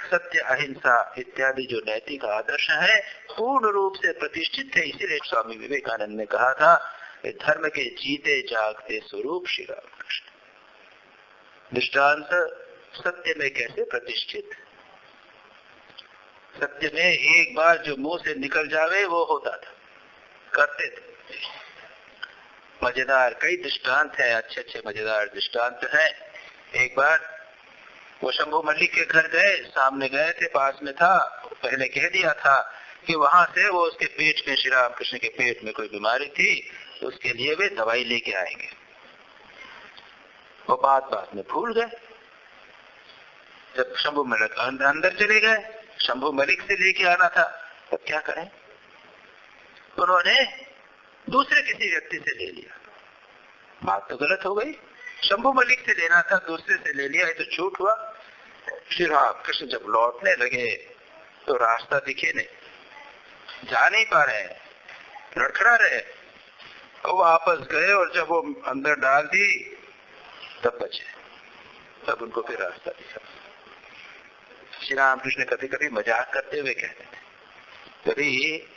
सत्य, अहिंसा इत्यादि जो नैतिक आदर्श है, पूर्ण रूप से प्रतिष्ठित थे। इसीलिए स्वामी विवेकानंद ने कहा था, धर्म के जीते जागते स्वरूप श्री रामकृष्ण। दृष्टांत सत्य में कैसे प्रतिष्ठित सत्य में एक बार जो मुंह से निकल जावे वो होता था, करते थे। मजेदार कई दृष्टांत हैं, अच्छे अच्छे मजेदार दृष्टांत हैं। एक बार वो शंभू मल्लिक के घर गए, सामने गए थे, पास में था, पहले कह दिया था कि वहां से वो उसके पेट में, श्री राम कृष्ण के पेट में कोई बीमारी थी, तो उसके लिए वे दवाई लेके आएंगे। वो बात में भूल गए। जब शंभू मलिक अंदर चले गए, शंभू मलिक से लेके आना था, तो क्या करें, उन्होंने दूसरे किसी व्यक्ति से ले लिया। बात तो गलत हो गई, शंभू मलिक से लेना था, दूसरे से ले लिया, ये तो झूठ हुआ। श्री राम कृष्ण जब लौटने लगे तो रास्ता दिखे नहीं, जा नहीं पा रहे, लड़खड़ा रहे। वो वापस गए और जब वो अंदर डाल दी तब बचे, तब उनको फिर रास्ता दिखा। श्री राम कृष्ण कभी कभी मजाक करते हुए कहते थे, कभी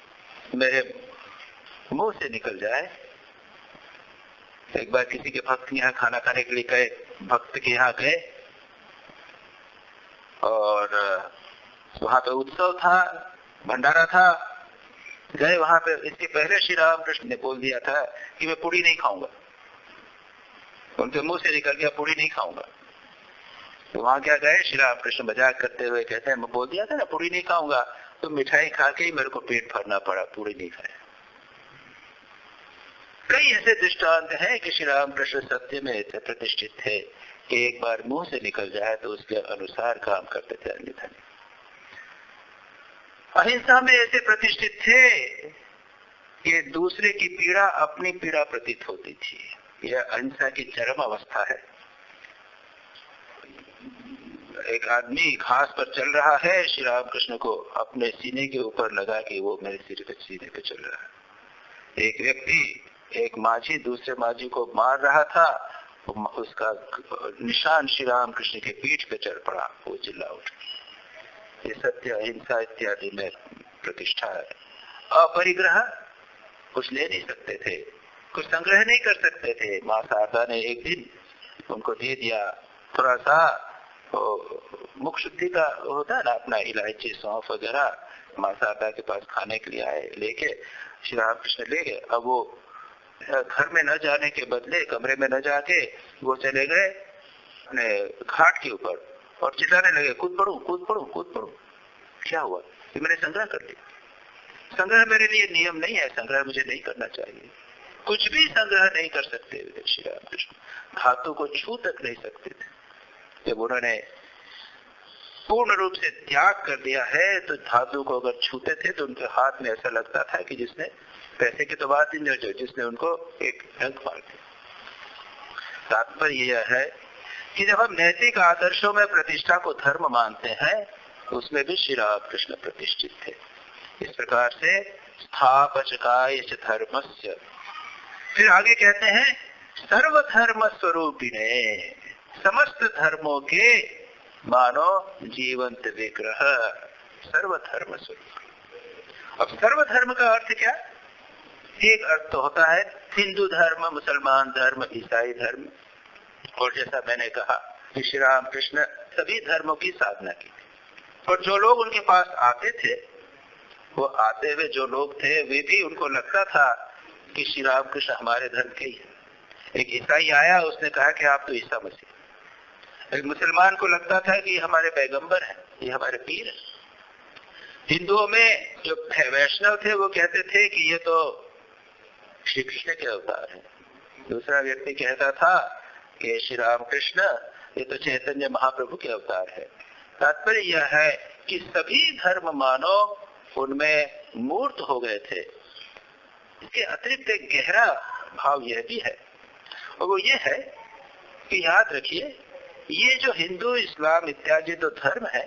मेरे मुंह से निकल जाए। एक बार किसी के भक्त के यहाँ खाना खाने के लिए गए, भक्त के यहाँ गए और वहां पे उत्सव था, भंडारा था, गए वहां पे। इसके पहले श्री राम कृष्ण ने बोल दिया था कि मैं पूरी नहीं खाऊंगा, उनके मुंह से निकल गया पूरी नहीं खाऊंगा। तो वहां क्या गए, श्री राम कृष्ण मजाक करते हुए कहते हैं, मैं बोल दिया था ना पूरी नहीं खाऊंगा, तो मिठाई खा के ही मेरे को पेट भरना पड़ा, पूरी नहीं खाया। कई ऐसे दृष्टांत हैं कि श्री राम कृष्ण सत्य में ऐसे प्रतिष्ठित थे कि एक बार मुंह से निकल जाए तो उसके अनुसार काम करते थे, अन्यथा नहीं। अहिंसा में ऐसे प्रतिष्ठित थे कि दूसरे की पीड़ा अपनी पीड़ा प्रतीत होती थी। यह अहिंसा की चरम अवस्था है। एक आदमी घास पर चल रहा है, श्री राम कृष्ण को अपने सीने के ऊपर लगा कि वो मेरे सीने पे चल रहा है। एक व्यक्ति, एक माझी दूसरे माझी को मार रहा था, उसका निशान श्री राम कृष्ण के पीठ पे चढ़ पड़ा, वो चिल्ला उठा। ये सत्य अहिंसा इत्यादि में प्रतिष्ठा है। अपरिग्रह, कुछ ले नहीं सकते थे, कुछ संग्रह नहीं कर सकते थे। माँ शारदा ने एक दिन उनको दे दिया थोड़ा सा मुख शुद्धि का होता है ना, अपना इलायची सौंफ वगैरह, माँ शारदा के पास खाने के लिए आए, लेके श्री राम कृष्ण ले गए। अब वो घर में न जाने के बदले, कमरे में न जाके वो चले गए अपने घाट के ऊपर और चिल्लाने लगे, कूद पड़ू कूद पड़ू कूद पड़ू। क्या हुआ, कि मैंने संग्रह कर लिया। संग्रह मेरे लिए नियम नहीं है, संग्रह मुझे नहीं करना चाहिए। कुछ भी संग्रह नहीं कर सकते श्री राम कृष्ण, धातु को छू तक नहीं सकते थे। जब उन्होंने पूर्ण रूप से त्याग कर दिया है तो धातु को अगर छूते थे तो उनके हाथ में ऐसा लगता था कि जिसने, पैसे की तो बात ही नहीं, जो जिसने उनको एक डंक मार दिया। तात्पर्य यह है कि जब हम नैतिक आदर्शों में प्रतिष्ठा को धर्म मानते हैं तो उसमें भी श्री राम कृष्ण प्रतिष्ठित थे। इस प्रकार से स्थापचकाय धर्मस्य। फिर आगे कहते हैं सर्वधर्म स्वरूपिणे, समस्त धर्मों के मानो जीवंत विग्रह, सर्वधर्म स्वरूप। अब सर्वधर्म का अर्थ क्या? एक अर्थ तो होता है हिंदू धर्म, मुसलमान धर्म, ईसाई धर्म, और जैसा मैंने कहा कि श्री राम कृष्ण सभी धर्मों की साधना की थी। और जो लोग उनके पास आते थे, वो आते हुए जो लोग थे वे भी, उनको लगता था कि श्री राम कृष्ण हमारे धर्म के ही है। एक ईसाई आया, उसने कहा कि आप तो ईसा मसीह। एक मुसलमान को लगता था कि ये हमारे पैगंबर हैं, ये हमारे पीर हैं। हिंदुओं में जो वैष्णव थे वो कहते थे कि ये तो श्री कृष्ण के अवतार हैं। दूसरा व्यक्ति कहता था कि श्री राम कृष्ण ये तो चैतन्य महाप्रभु के अवतार है। तात्पर्य यह है कि सभी धर्म मानो उनमें मूर्त हो गए थे। इसके अतिरिक्त एक गहरा भाव यह भी है, और वो ये है कि याद रखिए, ये जो हिंदू, इस्लाम इत्यादि तो धर्म है,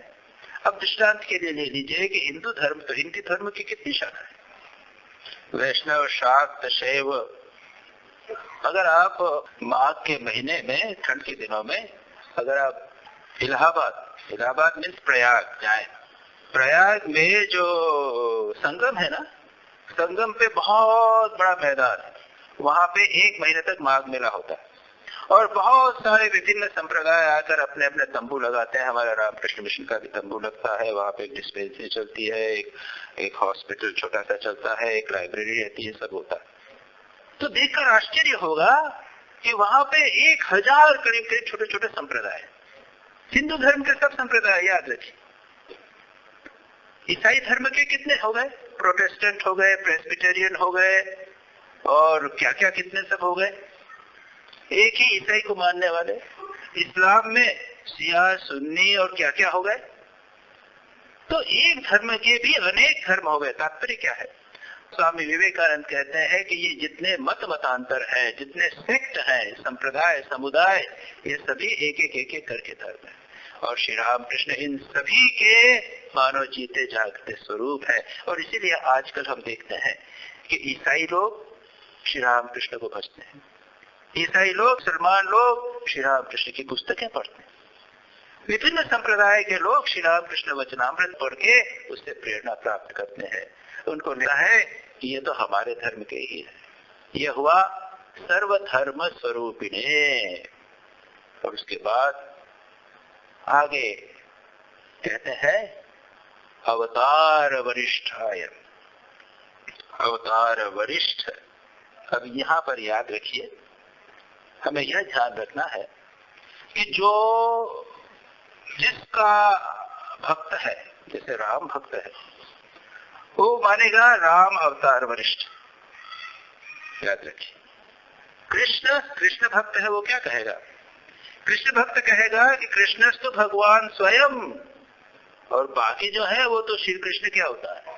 अब दृष्टांत के लिए ले लीजिए कि हिंदू धर्म, तो हिंदू धर्म की कितनी शाखा है? वैष्णव, शाक्त, शैव। अगर आप माघ के महीने में, ठंड के दिनों में, अगर आप इलाहाबाद मीन्स प्रयाग जाए, प्रयाग में जो संगम है ना, संगम पे बहुत बड़ा मैदान है, वहां पे 1 महीने तक माघ मेला होता है। और बहुत सारे विभिन्न संप्रदाय आकर अपने अपने तंबू लगाते हैं। हमारा रामकृष्ण मिशन का भी तंबू लगता है, वहां पे एक डिस्पेंसरी चलती है, एक हॉस्पिटल छोटा सा चलता है, एक लाइब्रेरी रहती है, सब होता है। तो देखकर आश्चर्य होगा कि वहां पे 1000 करीब करीब छोटे छोटे संप्रदाय, हिंदू धर्म के सब संप्रदाय याद रखिए। ईसाई धर्म के कितने हो गए, प्रोटेस्टेंट हो गए, प्रेस्बिटेरियन हो गए, और क्या क्या कितने सब हो गए। एक ही ईसाई को मानने वाले। इस्लाम में शिया, सुन्नी और क्या क्या हो गए। तो एक धर्म के भी अनेक धर्म हो गए। तात्पर्य क्या है? स्वामी विवेकानंद कहते हैं कि ये जितने मत मतांतर हैं, जितने सेक्ट हैं, संप्रदाय, समुदाय, ये सभी एक एक करके धर्म है। और श्री रामकृष्ण इन सभी के मानव जीते जागते स्वरूप है। और इसीलिए आजकल हम देखते हैं कि ईसाई लोग श्री रामकृष्ण को भजते हैं, ईसाई लोग, मुसलमान लोग श्री रामकृष्ण की पुस्तकें पढ़ते हैं, विभिन्न संप्रदाय के लोग श्री रामकृष्ण वचनामृत पढ़ के उससे प्रेरणा प्राप्त करते हैं। उनको लगता है कि ये तो हमारे धर्म के ही है। यह हुआ सर्वधर्म स्वरूपिणे। और उसके बाद आगे कहते हैं अवतार वरिष्ठाय, अवतार वरिष्ठ। अब यहाँ पर याद रखिए, हमें यह ध्यान रखना है कि जो जिसका भक्त है, जैसे राम भक्त है, वो मानेगा राम अवतार वरिष्ठ, याद रखिए। कृष्ण भक्त है, वो क्या कहेगा? कृष्ण भक्त कहेगा कि कृष्ण तो भगवान स्वयं, और बाकी जो है वो तो श्री कृष्ण क्या होता है।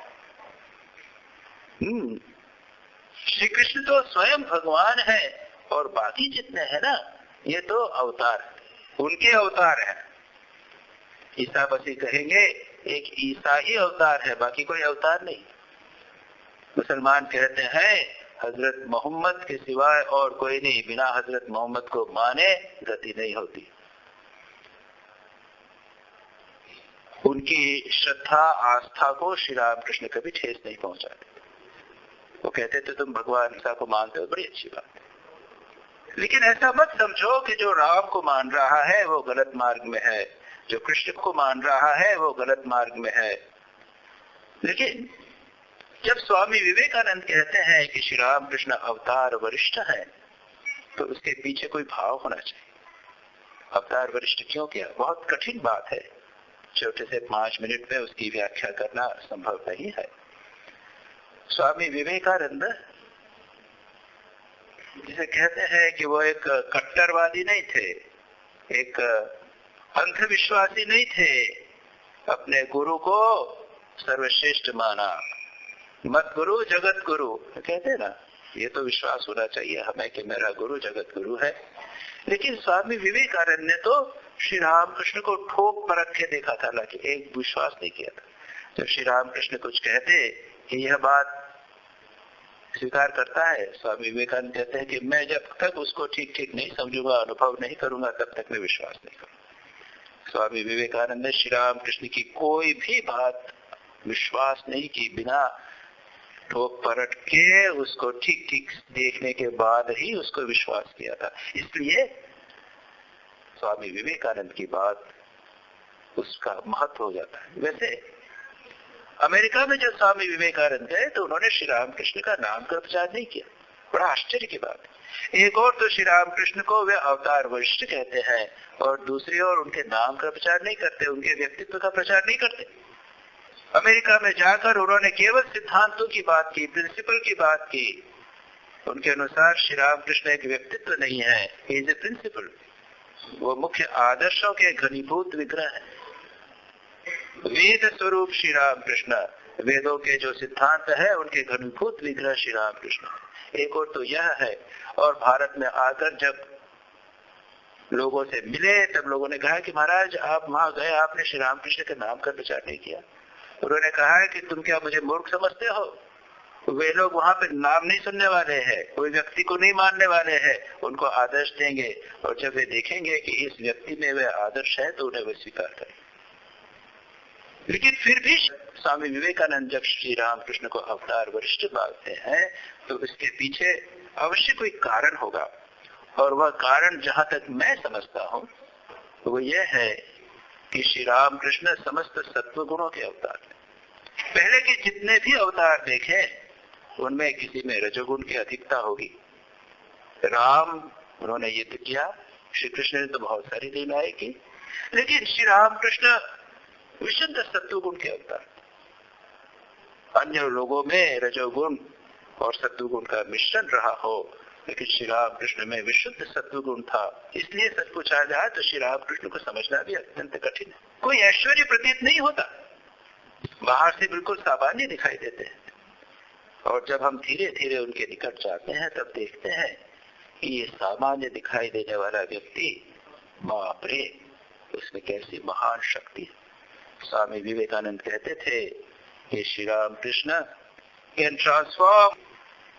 श्री कृष्ण तो स्वयं भगवान है, और बाकी जितने हैं ना, ये तो अवतार, उनके अवतार हैं। ईसा मसीह कहेंगे एक ईसा ही अवतार है, बाकी कोई अवतार नहीं। मुसलमान कहते हैं हजरत मोहम्मद के सिवाय और कोई नहीं, बिना हजरत मोहम्मद को माने गति नहीं होती। उनकी श्रद्धा आस्था को श्री रामकृष्ण कभी ठेस नहीं पहुंचाते। वो कहते थे तुम भगवान ईसा को मानते हो, बड़ी अच्छी बात है, लेकिन ऐसा मत समझो कि जो राम को मान रहा है वो गलत मार्ग में है, जो कृष्ण को मान रहा है वो गलत मार्ग में है। लेकिन जब स्वामी विवेकानंद कहते हैं कि श्री राम कृष्ण अवतार वरिष्ठ है, तो उसके पीछे कोई भाव होना चाहिए। अवतार वरिष्ठ क्यों किया? बहुत कठिन बात है, छोटे से 5 मिनट में उसकी व्याख्या करना संभव नहीं है। स्वामी विवेकानंद जिसे कहते हैं कि वो एक कट्टरवादी नहीं थे, एक अंधविश्वासी नहीं थे, अपने गुरु को सर्वश्रेष्ठ माना। मत गुरु जगत गुरु कहते हैं ना, ये तो विश्वास होना चाहिए हमें कि मेरा गुरु जगत गुरु है। लेकिन स्वामी विवेकानंद ने तो श्री रामकृष्ण को ठोक परख के देखा था, ना कि एक विश्वास नहीं किया था। जब श्री रामकृष्ण कुछ कहते कि यह बात स्वीकार करता है, स्वामी विवेकानंद कहते हैं कि मैं जब तक उसको ठीक ठीक नहीं समझूंगा, अनुभव नहीं करूंगा, तब तक मैं विश्वास नहीं करूंगा। स्वामी विवेकानंद ने श्री रामकृष्ण की कोई भी बात विश्वास नहीं की, बिना ठोक परख के उसको ठीक ठीक देखने के बाद ही उसको विश्वास किया था। इसलिए स्वामी विवेकानंद की बात उसका महत्व हो जाता है। वैसे अमेरिका में जब स्वामी विवेकानंद गए तो उन्होंने श्री रामकृष्ण का नाम का प्रचार नहीं किया, बड़ा आश्चर्य की बात है। एक और तो श्री रामकृष्ण को वे अवतार वरिष्ठ कहते हैं, और दूसरी ओर उनके नाम का प्रचार नहीं करते, उनके व्यक्तित्व का प्रचार नहीं करते। अमेरिका में जाकर उन्होंने केवल सिद्धांतों की बात की, प्रिंसिपल की बात की। उनके अनुसार श्री रामकृष्ण एक व्यक्तित्व नहीं है, ही इज ए प्रिंसिपल। वो मुख्य आदर्शों के घनीभूत विग्रह है। वेद स्वरूप श्री रामकृष्ण, वेदों के जो सिद्धांत है उनके घनीभूत विग्रह श्री रामकृष्ण। एक और तो यह है, और भारत में आकर जब लोगों से मिले तब लोगों ने कहा कि महाराज आप वहां गए, आपने श्री रामकृष्ण के नाम का प्रचार नहीं किया। उन्होंने कहा है कि तुम क्या मुझे मूर्ख समझते हो? वे लोग वहां पे नाम नहीं सुनने वाले हैं, कोई व्यक्ति को नहीं मानने वाले हैं, उनको आदर्श देंगे, और जब वे देखेंगे कि इस व्यक्ति में वे आदर्श है तो उन्हें वे स्वीकार करें। लेकिन फिर भी स्वामी विवेकानंद जब श्री रामकृष्ण को अवतार वरिष्ठ मानते हैं तो इसके पीछे अवश्य कोई कारण होगा। और वह कारण जहां तक मैं समझता हूं वो यह है कि श्री राम कृष्ण समस्त सत्व गुणों के अवतार हैं। पहले के जितने भी अवतार देखे उनमें किसी में रजोगुण की अधिकता होगी। राम उन्होंने युद्ध किया, श्री कृष्ण ने तो बहुत सारी लीलाएं की, लेकिन श्री राम कृष्ण विशुद्ध सत्वगुण के अवतार। अन्य लोगों में रजोगुण और सत्वगुण का मिश्रण रहा हो, लेकिन श्री राम कृष्ण में विशुद्ध सत्वगुण था। इसलिए सच पूछा जाए तो श्री राम कृष्ण को समझना भी अत्यंत कठिन है। कोई ऐश्वर्य प्रतीत नहीं होता, बाहर से बिल्कुल सामान्य दिखाई देते हैं, और जब हम धीरे धीरे उनके निकट जाते हैं तब देखते हैं कि ये सामान्य दिखाई देने वाला व्यक्ति, बाप रे, उसमें कैसी महान शक्ति है। स्वामी विवेकानंद कहते थे कि श्री राम कृष्ण कैन ट्रांसफॉर्म,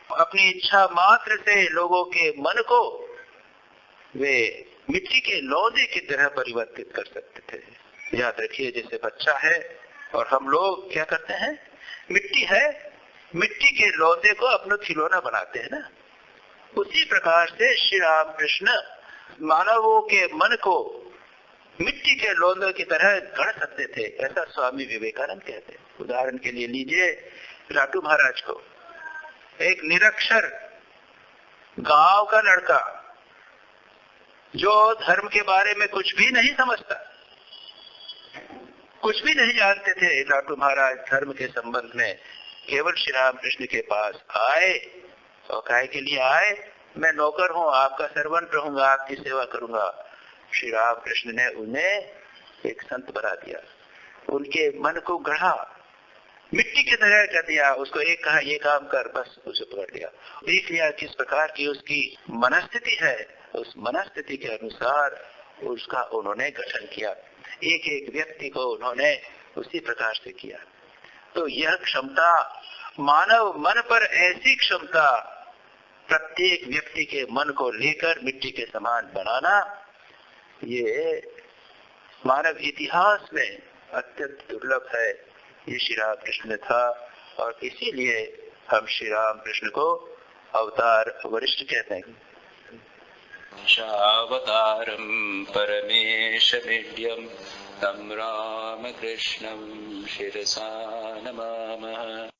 अपनी इच्छा मात्र से लोगों के मन को वे मिट्टी के लौंदे की तरह परिवर्तित कर सकते थे। याद रखिए, जैसे बच्चा है और हम लोग क्या करते हैं, मिट्टी है, मिट्टी के लौंदे को अपना खिलौना बनाते हैं ना, उसी प्रकार से श्री राम कृष्ण मानवों के मन को मिट्टी के लौंदे की तरह गढ़ सकते थे, ऐसा स्वामी विवेकानंद कहते हैं। उदाहरण के लिए लीजिए लाटू महाराज को, एक निरक्षर गांव का लड़का जो धर्म के बारे में कुछ भी नहीं समझता, कुछ भी नहीं जानते थे, लाटू महाराज धर्म के संबंध में केवल श्री राम कृष्ण के पास आए और काहे के लिए आए, मैं नौकर हूं, आपका सर्वेंट रहूंगा, आपकी सेवा करूंगा। श्री राम कृष्ण ने उन्हें एक संत बना दिया, उनके मन को गढ़ा, मिट्टी की तरह कर दिया, उसको एक कहा ये काम कर, बस उसे पकड़ लिया, देख लिया किस प्रकार की उसकी मनस्थिति है, उस मनस्थिति के अनुसार उसका उन्होंने गठन किया, एक एक व्यक्ति को उन्होंने उसी प्रकार से किया। तो यह क्षमता, मानव मन पर ऐसी क्षमता, प्रत्येक व्यक्ति के मन को लेकर मिट्टी के समान बनाना, ये मानव इतिहास में अत्यंत दुर्लभ है। ये श्री राम कृष्ण था, और इसीलिए हम श्री राम कृष्ण को अवतार वरिष्ठ कहते हैं। शावतारं परमेशमिड्यं तं रामकृष्णं शिरसा नमामः।